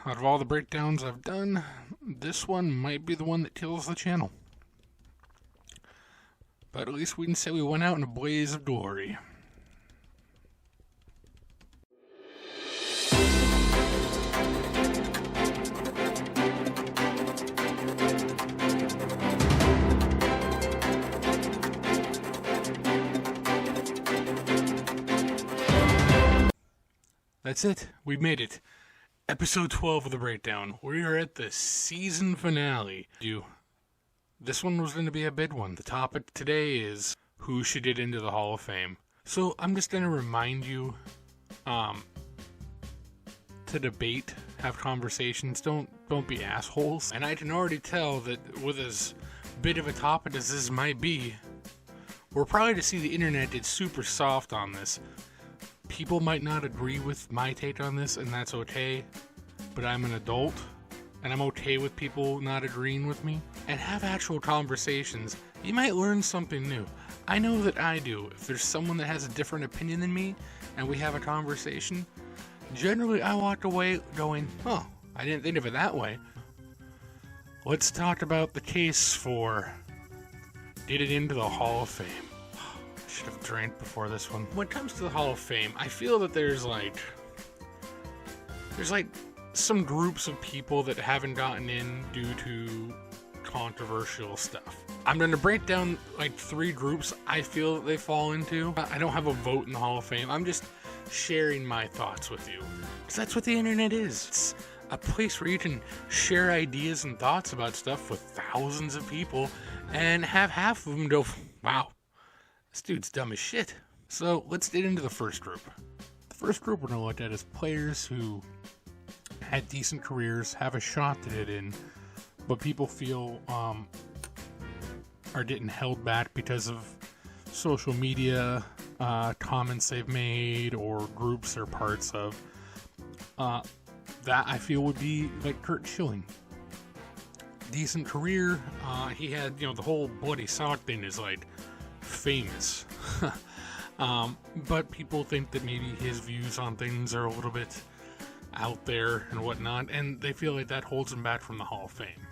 Out of all the breakdowns I've done, this one might be the one that kills the channel. But at least we can say we went out in a blaze of glory. That's it. We made it. Episode 12 of the breakdown. We are at the season finale. This one was going to be a big one. The topic today is who should get into the Hall of Fame. So I'm just going to remind you to debate, have conversations. Don't be assholes. And I can already tell that with as bit of a topic as this might be, we're probably to see the internet get super soft on this. People might not agree with my take on this, and that's okay, but I'm an adult, and I'm okay with people not agreeing with me. And have actual conversations. You might learn something new. I know that I do. If there's someone that has a different opinion than me, and we have a conversation, generally I walk away going, oh, I didn't think of it that way. Let's talk about the case for getting into the Hall of Fame. Should have drank before this one. When it comes to the Hall of Fame, I feel that there's some groups of people that haven't gotten in due to controversial stuff. I'm going to break down 3 groups I feel that they fall into. I don't have a vote in the Hall of Fame. I'm just sharing my thoughts with you. Because that's what the internet is. It's a place where you can share ideas and thoughts about stuff with thousands of people and have half of them go, wow, this dude's dumb as shit. So let's get into the first group. The first group we're going to look at is players who had decent careers, have a shot to get in, but people feel are getting held back because of social media comments they've made or groups they're parts of. That I feel would be like Curt Schilling. Decent career. He had, the whole bloody sock thing is famous. But people think that maybe his views on things are a little bit out there and whatnot, and they feel like that holds him back from the Hall of Fame.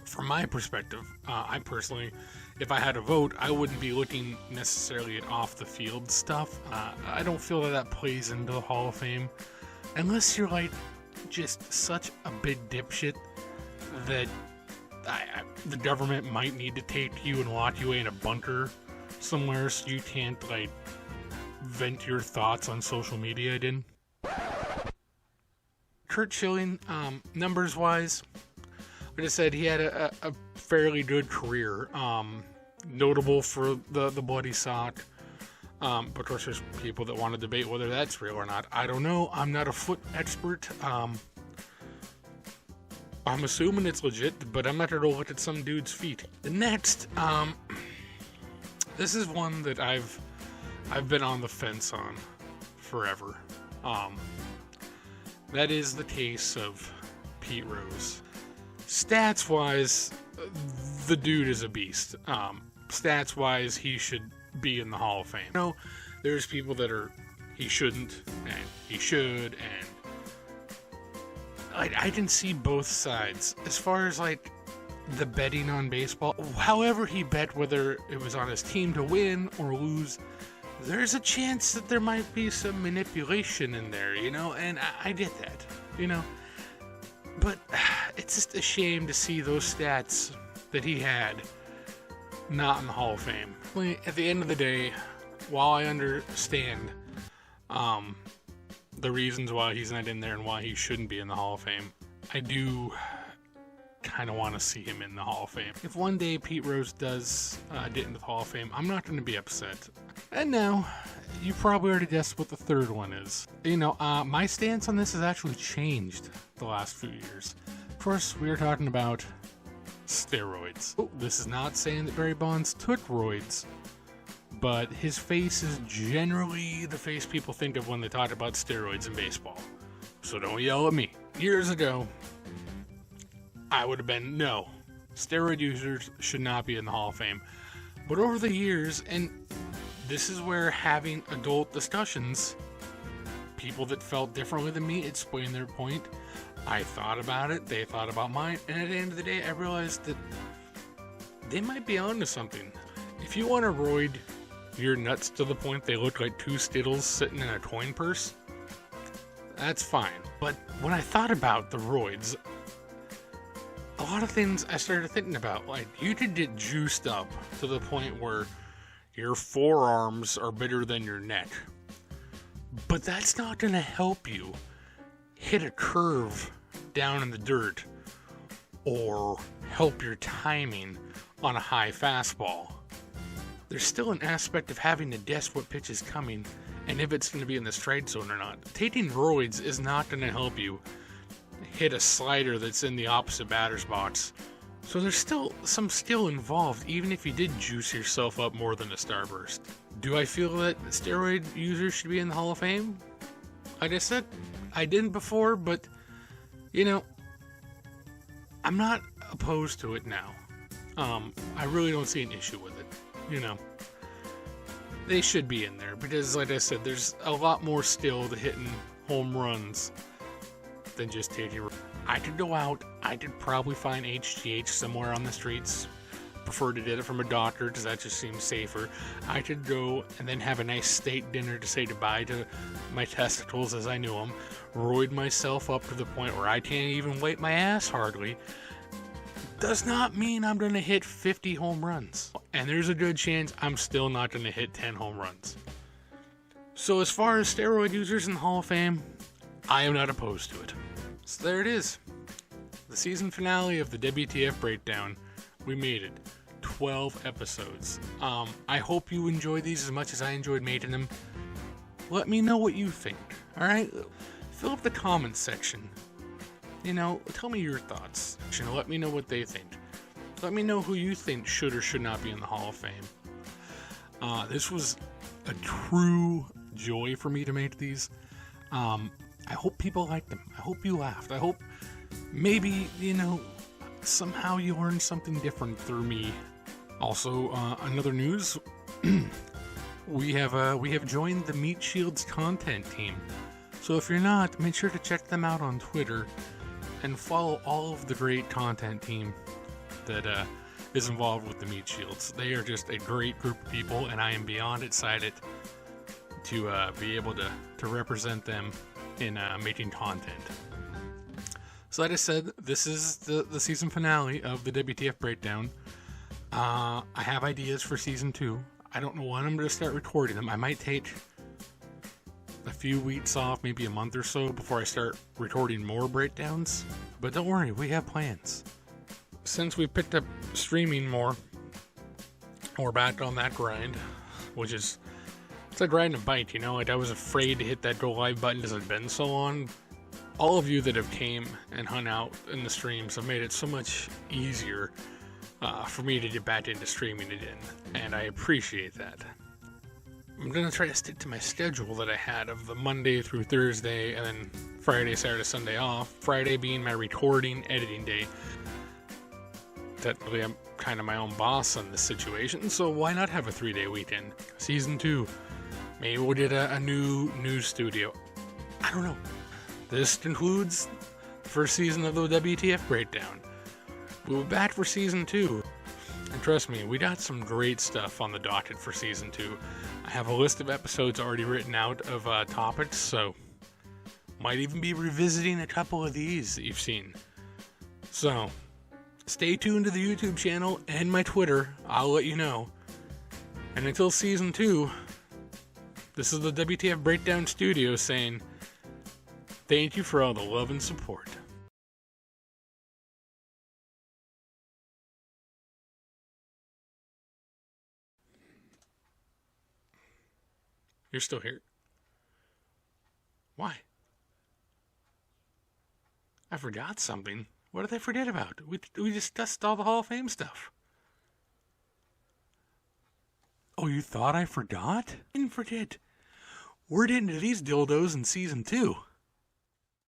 From my perspective, I personally, if I had a vote, I wouldn't be looking necessarily at off the field stuff. I don't feel that plays into the Hall of Fame unless you're just such a big dipshit that the government might need to take you and lock you away in a bunker somewhere so you can't vent your thoughts on social media again. Curt Schilling, numbers wise, like I said, he had a fairly good career, notable for the bloody sock, but of course there's people that want to debate whether that's real or not. I don't know, I'm not a foot expert. I'm assuming it's legit, but I'm not going to look at some dude's feet. The next, this is one that I've been on the fence on forever. That is the case of Pete Rose. Stats-wise, the dude is a beast. Stats-wise, he should be in the Hall of Fame. There's people that are, he shouldn't, and he should, and I can see both sides. As far as the betting on baseball, however he bet, whether it was on his team to win or lose, there's a chance that there might be some manipulation in there, and I get that, but it's just a shame to see those stats that he had not in the Hall of Fame. At the end of the day, while I understand the reasons why he's not in there and why he shouldn't be in the Hall of Fame, I do kind of want to see him in the Hall of Fame. If one day Pete Rose does get into the Hall of Fame, I'm not going to be upset. And now, you probably already guessed what the third one is. My stance on this has actually changed the last few years. Of course, we are talking about steroids. This is not saying that Barry Bonds took roids, but his face is generally the face people think of when they talk about steroids in baseball. So don't yell at me. Years ago, I would have been, no, steroid users should not be in the Hall of Fame. But over the years, and this is where having adult discussions people that felt differently than me explained their point. I thought about it, they thought about mine, and at the end of the day, I realized that they might be onto something. If you want to roid your nuts to the point they look like two Skittles sitting in a coin purse, that's fine. But when I thought about the roids, a lot of things I started thinking about, like you could get juiced up to the point where your forearms are bigger than your neck. But that's not going to help you hit a curve down in the dirt or help your timing on a high fastball. There's still an aspect of having to guess what pitch is coming and if it's going to be in the strike zone or not. Taking roids is not going to help you hit a slider that's in the opposite batter's box. So there's still some skill involved, even if you did juice yourself up more than a starburst. Do I feel that steroid users should be in the Hall of Fame? Like I said, I didn't before, but, you know, I'm not opposed to it now. I really don't see an issue with it, you know. They should be in there, because, like I said, there's a lot more skill to hitting home runs than just taking. I could go out, I could probably find HGH somewhere on the streets. Prefer to get it from a doctor because that just seems safer. I could go and then have a nice steak dinner to say goodbye to my testicles as I knew them. Roid myself up to the point where I can't even wipe my ass hardly. Does not mean I'm going to hit 50 home runs. And there's a good chance I'm still not going to hit 10 home runs. So as far as steroid users in the Hall of Fame, I am not opposed to it. So there it is. The season finale of the WTF Breakdown. We made it. 12 episodes. I hope you enjoy these as much as I enjoyed making them. Let me know what you think. Alright? Fill up the comments section. You know, tell me your thoughts. Let me know what they think. Let me know who you think should or should not be in the Hall of Fame. This was a true joy for me to make these. I hope people liked them. I hope you laughed. I hope maybe, you know, somehow you learned something different through me. Also, another news, we have joined the Meat Shields content team. So if you're not, make sure to check them out on Twitter and follow all of the great content team that is involved with the Meat Shields. They are just a great group of people, and I am beyond excited to be able to represent them in making content. So like I said, this is the season finale of the WTF Breakdown. I have ideas for season 2. I don't know when I'm going to start recording them. I might take a few weeks off, maybe a month or so, before I start recording more breakdowns. But don't worry, we have plans. Since we picked up streaming more, we're back on that grind, which is, it's like riding a bike, you know? Like, I was afraid to hit that go live button because it's been so long. All of you that have came and hung out in the streams have made it so much easier for me to get back into streaming again, and I appreciate that. I'm going to try to stick to my schedule that I had of the Monday through Thursday, and then Friday, Saturday, Sunday off. Friday being my recording, editing day. Technically, I'm kind of my own boss on this situation, so why not have a 3-day weekend? Season 2. Maybe we'll get a new news studio. I don't know. This concludes the first season of the WTF Breakdown. We'll be back for season 2. And trust me, we got some great stuff on the docket for season 2. I have a list of episodes already written out of topics, so might even be revisiting a couple of these that you've seen. So, stay tuned to the YouTube channel and my Twitter. I'll let you know. And until season 2, this is the WTF Breakdown Studio saying, thank you for all the love and support. You're still here? Why? I forgot something. What did I forget about? We discussed all the Hall of Fame stuff. Oh, you thought I forgot? I didn't forget. We're getting to these dildos in season 2.